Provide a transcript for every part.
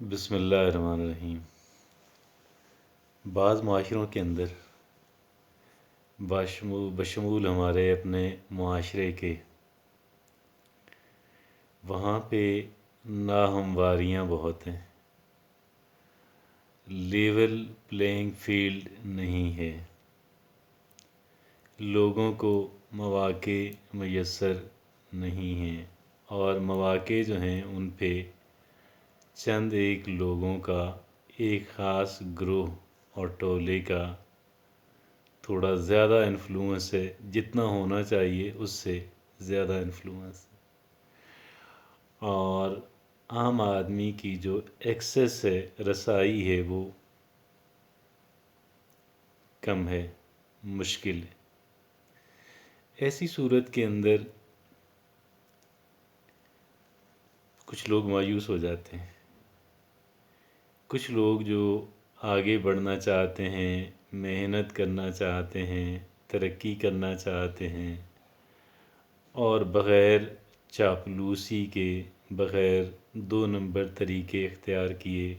بسم اللہ الرحمن الرحیم۔ بعض معاشروں کے اندر بشمول ہمارے اپنے معاشرے کے وہاں پہ ناہمواریاں بہت ہیں، لیول پلینگ فیلڈ نہیں ہے، لوگوں کو مواقع میسر نہیں ہیں، اور مواقع جو ہیں ان پہ چند ایک لوگوں کا، ایک خاص گروہ اور ٹولے کا تھوڑا زیادہ انفلوئنس ہے، جتنا ہونا چاہیے اس سے زیادہ انفلوئنس، اور عام آدمی کی جو ایکسیس ہے، رسائی ہے، وہ کم ہے، مشکل ہے۔ ایسی صورت کے اندر کچھ لوگ مایوس ہو جاتے ہیں، کچھ لوگ جو آگے بڑھنا چاہتے ہیں، محنت کرنا چاہتے ہیں، ترقی کرنا چاہتے ہیں، اور بغیر چاپلوسی کے، بغیر دو نمبر طریقے اختیار کیے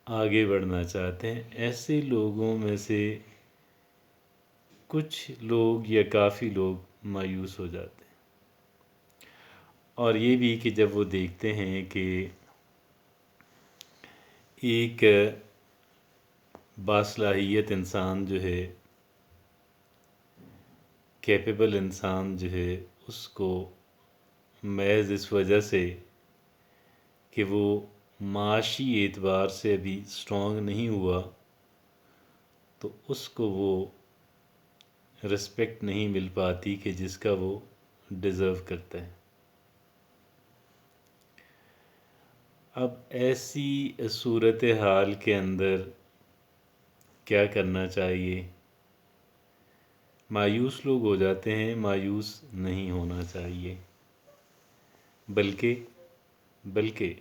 آگے بڑھنا چاہتے ہیں، ایسے لوگوں میں سے کچھ لوگ یا کافی لوگ مایوس ہو جاتے ہیں، اور یہ بھی کہ جب وہ دیکھتے ہیں کہ ایک باصلاحیت انسان جو ہے، کیپیبل انسان جو ہے، اس کو محض اس وجہ سے کہ وہ معاشی اعتبار سے ابھی اسٹرانگ نہیں ہوا، تو اس کو وہ رسپیکٹ نہیں مل پاتی کہ جس کا وہ ڈیزرو کرتا ہے۔ اب ایسی صورتحال کے اندر کیا کرنا چاہیے؟ مایوس لوگ ہو جاتے ہیں، مایوس نہیں ہونا چاہیے، بلکہ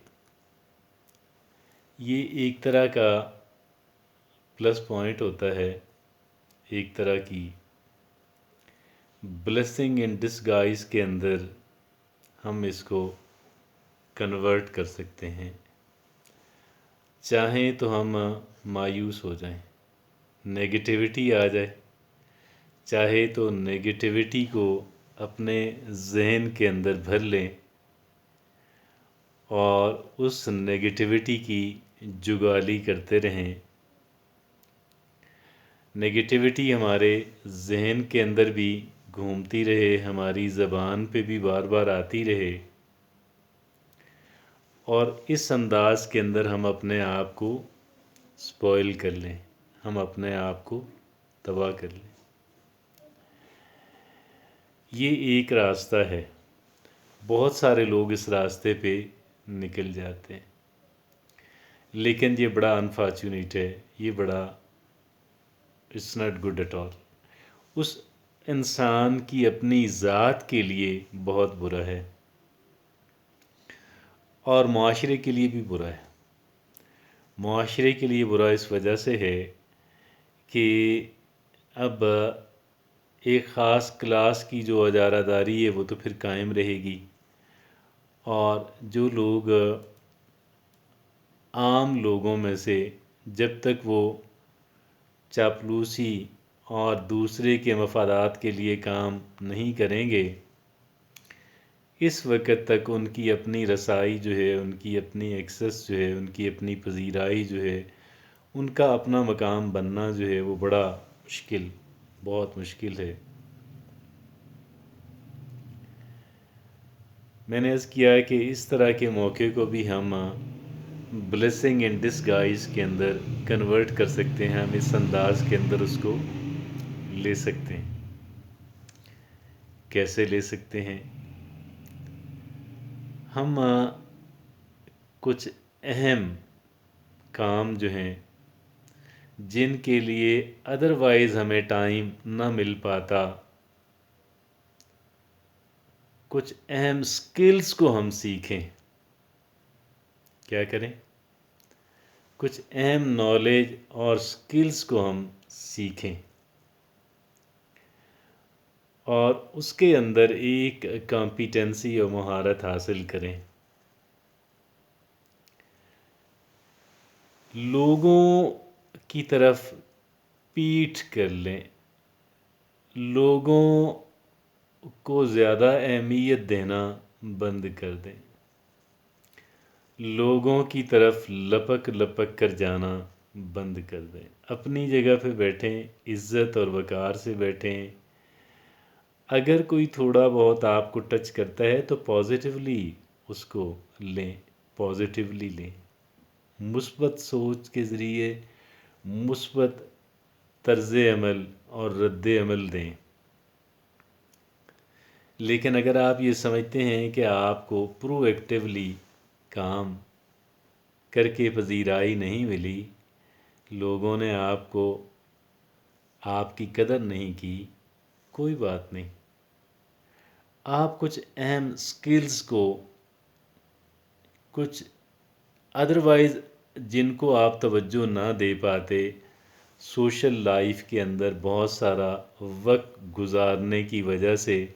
یہ ایک طرح کا پلس پوائنٹ ہوتا ہے، ایک طرح کی بلیسنگ ان ڈسگائز کے اندر ہم اس کو کنورٹ کر سکتے ہیں۔ چاہیں تو ہم مایوس ہو جائیں، نیگیٹیوٹی آ جائے، چاہے تو نیگیٹیوٹی کو اپنے ذہن کے اندر بھر لیں اور اس نیگیٹیوٹی کی جگالی کرتے رہیں، نیگیٹیوٹی ہمارے ذہن کے اندر بھی گھومتی رہے، ہماری زبان پہ بھی بار بار آتی رہے، اور اس انداز کے اندر ہم اپنے آپ کو سپوائل کر لیں، ہم اپنے آپ کو تباہ کر لیں۔ یہ ایک راستہ ہے، بہت سارے لوگ اس راستے پہ نکل جاتے ہیں، لیکن یہ بڑا انفارچونیٹ ہے، یہ بڑا it's not good at all, اس انسان کی اپنی ذات کے لیے بہت برا ہے، اور معاشرے کے لیے بھی برا ہے۔ معاشرے کے لیے برا اس وجہ سے ہے کہ اب ایک خاص کلاس کی جو اجارہ داری ہے وہ تو پھر قائم رہے گی، اور جو لوگ عام لوگوں میں سے جب تک وہ چاپلوسی اور دوسرے کے مفادات کے لیے کام نہیں کریں گے، اس وقت تک ان کی اپنی رسائی جو ہے، ان کی اپنی ایکسس جو ہے، ان کی اپنی پذیرائی جو ہے، ان کا اپنا مقام بننا جو ہے، وہ بڑا مشکل، بہت مشکل ہے۔ میں نے عرض کیا ہے کہ اس طرح کے موقع کو بھی ہم بلیسنگ ان ڈسگائز کے اندر کنورٹ کر سکتے ہیں، ہم اس انداز کے اندر اس کو لے سکتے ہیں۔ کیسے لے سکتے ہیں؟ ہم کچھ اہم کام جو ہیں، جن کے لیے ادروائز ہمیں ٹائم نہ مل پاتا، کچھ اہم سکلز کو ہم سیکھیں۔ کیا کریں؟ کچھ اہم نالج اور سکلز کو ہم سیکھیں، اور اس کے اندر ایک کمپیٹنسی اور مہارت حاصل کریں۔ لوگوں کی طرف پیٹھ کر لیں، لوگوں کو زیادہ اہمیت دینا بند کر دیں، لوگوں کی طرف لپک لپک کر جانا بند کر دیں، اپنی جگہ پہ بیٹھیں، عزت اور وقار سے بیٹھیں۔ اگر کوئی تھوڑا بہت آپ کو ٹچ کرتا ہے تو پازیٹیولی اس کو لیں، پازیٹیولی لیں، مثبت سوچ کے ذریعے مثبت طرز عمل اور رد عمل دیں۔ لیکن اگر آپ یہ سمجھتے ہیں کہ آپ کو پرو ایکٹیولی کام کر کے پذیرائی نہیں ملی، لوگوں نے آپ کی قدر نہیں کی، کوئی بات نہیں۔ آپ کچھ اہم سکلز کو، کچھ ادروائز جن کو آپ توجہ نہ دے پاتے، سوشل لائف کے اندر بہت سارا وقت گزارنے کی وجہ سے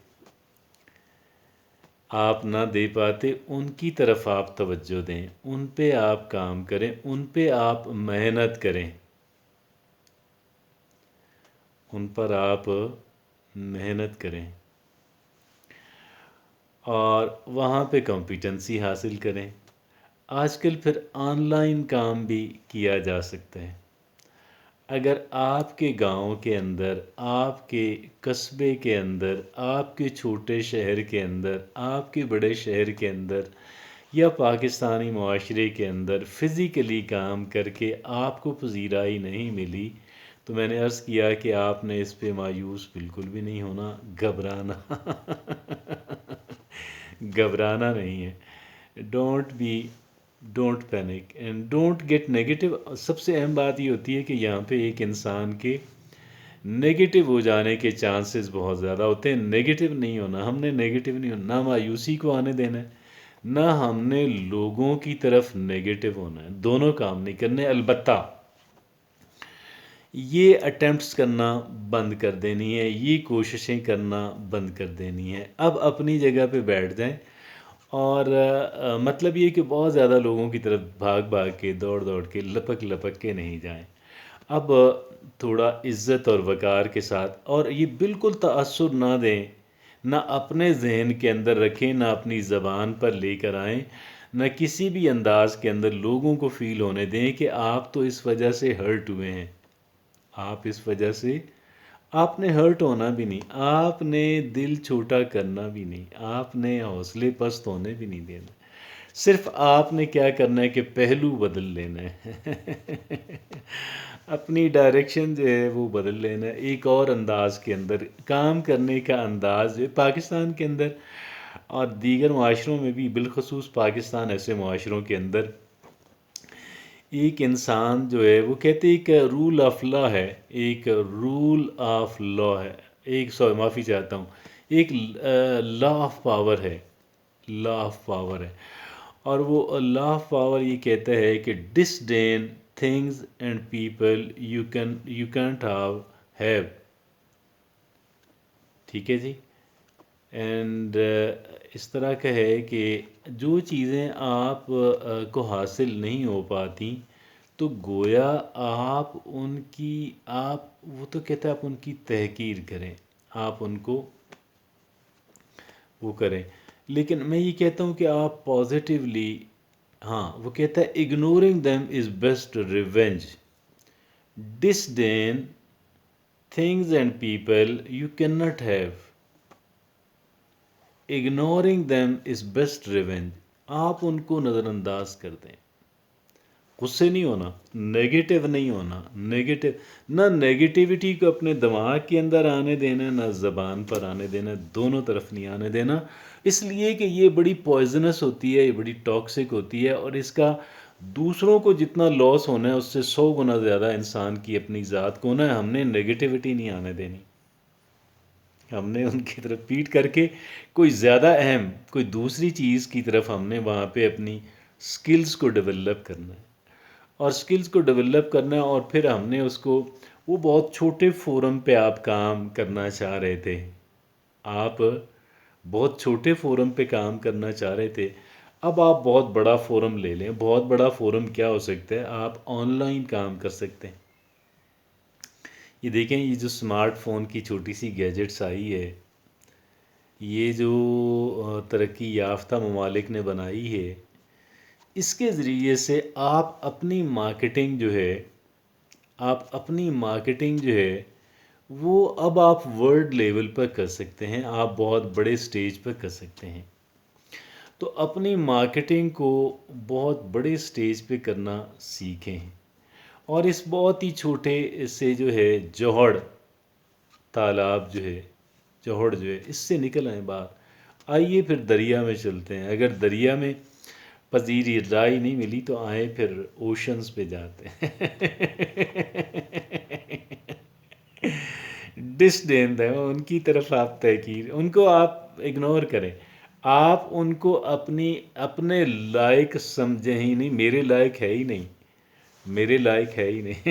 آپ نہ دے پاتے، ان کی طرف آپ توجہ دیں، ان پہ آپ کام کریں، ان پہ آپ محنت کریں، ان پر آپ محنت کریں اور وہاں پہ کمپیٹنسی حاصل کریں۔ آج کل پھر آن لائن کام بھی کیا جا سکتا ہے۔ اگر آپ کے گاؤں کے اندر، آپ کے قصبے کے اندر، آپ کے چھوٹے شہر کے اندر، آپ کے بڑے شہر کے اندر یا پاکستانی معاشرے کے اندر فزیکلی کام کر کے آپ کو پذیرائی نہیں ملی، تو میں نے عرض کیا کہ آپ نے اس پہ مایوس بالکل بھی نہیں ہونا، گھبرانا نہیں ہے۔ Don't panic and don't get negative. سب سے اہم بات یہ ہوتی ہے کہ یہاں پہ ایک انسان کے نیگیٹو ہو جانے کے چانسز بہت زیادہ ہوتے ہیں۔ نیگیٹو نہیں ہونا، ہم نے نیگیٹو نہیں ہونا، نہ مایوسی کو آنے دینا ہے، نہ ہم نے لوگوں کی طرف نیگیٹو ہونا ہے، دونوں کام نہیں کرنے۔ البتہ یہ اٹیمپٹس کرنا بند کر دینی ہے، یہ کوششیں کرنا بند کر دینی ہے۔ اب اپنی جگہ پہ بیٹھ جائیں اور مطلب یہ کہ بہت زیادہ لوگوں کی طرف بھاگ بھاگ کے، دوڑ دوڑ کے، لپک لپک کے نہیں جائیں۔ اب تھوڑا عزت اور وقار کے ساتھ، اور یہ بالکل تأثر نہ دیں، نہ اپنے ذہن کے اندر رکھیں، نہ اپنی زبان پر لے کر آئیں، نہ کسی بھی انداز کے اندر لوگوں کو فیل ہونے دیں کہ آپ تو اس وجہ سے ہرٹ ہوئے ہیں۔ آپ اس وجہ سے، آپ نے ہرٹ ہونا بھی نہیں، آپ نے دل چھوٹا کرنا بھی نہیں، آپ نے حوصلے پست ہونے بھی نہیں دینا۔ صرف آپ نے کیا کرنا ہے کہ پہلو بدل لینا ہے، اپنی ڈائریکشن جو ہے وہ بدل لینا ہے، ایک اور انداز کے اندر کام کرنے کا انداز جو ہے پاکستان کے اندر اور دیگر معاشروں میں بھی، بالخصوص پاکستان ایسے معاشروں کے اندر ایک انسان جو ہے وہ کہتے ہیں ایک رول آف لا ہے، ایک رول آف لا ہے، معافی چاہتا ہوں، ایک لا آف پاور ہے، لا آف پاور ہے، اور وہ لا آف پاور یہ کہتا ہے کہ disdain things and people you can't have, ٹھیک ہے جی۔ اینڈ اس طرح کا ہے کہ جو چیزیں آپ کو حاصل نہیں ہو پاتی، تو گویا آپ ان کی، وہ تو کہتا ہے آپ ان کی تحقیر کریں، آپ ان کو وہ کریں، لیکن میں یہ کہتا ہوں کہ آپ پازیٹیولی، ہاں وہ کہتا ہے ignoring them is best revenge, disdain things and people you can not have, ignoring them is best revenge. آپ ان کو نظر انداز کر دیں، غصے نہیں ہونا، نیگیٹو نہیں ہونا، نہ نیگیٹیوٹی کو اپنے دماغ کے اندر آنے دینا، نہ زبان پر آنے دینا، دونوں طرف نہیں آنے دینا، اس لیے کہ یہ بڑی پوائزنس ہوتی ہے، یہ بڑی ٹاکسک ہوتی ہے، اور اس کا دوسروں کو جتنا لاس ہونا ہے اس سے 100 گنا زیادہ انسان کی اپنی ذات کو ہونا ہے۔ ہم نے نیگیٹیوٹی نہیں آنے دینی، ہم نے ان کی طرف پیٹ کر کے کوئی زیادہ اہم، کوئی دوسری چیز کی طرف ہم نے وہاں پہ اپنی سکلز کو ڈیولپ کرنا ہے، اور سکلز کو ڈیولپ کرنا ہے، اور پھر ہم نے اس کو، وہ بہت چھوٹے فورم پہ آپ کام کرنا چاہ رہے تھے، آپ بہت چھوٹے فورم پہ کام کرنا چاہ رہے تھے، اب آپ بہت بڑا فورم لے لیں، بہت بڑا فورم کیا ہو سکتا ہے، آپ آن لائن کام کر سکتے ہیں۔ یہ دیکھیں، یہ جو اسمارٹ فون کی چھوٹی سی گیجٹس آئی ہے، یہ جو ترقی یافتہ ممالک نے بنائی ہے، اس کے ذریعے سے آپ اپنی مارکیٹنگ جو ہے، وہ اب آپ ورلڈ لیول پر کر سکتے ہیں، آپ بہت بڑے سٹیج پر کر سکتے ہیں۔ تو اپنی مارکیٹنگ کو بہت بڑے سٹیج پہ کرنا سیکھیں، اور اس بہت ہی چھوٹے سے جو ہے جوہڑ تالاب جو ہے، جوہڑ جو ہے، اس سے نکل آئیں باہر۔ آئیے پھر دریا میں چلتے ہیں، اگر دریا میں پذیری رائے نہیں ملی تو آئیں پھر اوشنز پہ جاتے ہیں۔ ڈس دین دیں ان کی طرف، آپ تحقیر ان کو آپ اگنور کریں، آپ ان کو اپنے لائق سمجھیں ہی نہیں، میرے لائق ہے ہی نہیں، میرے لائق ہے ہی نہیں۔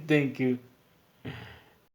Thank you.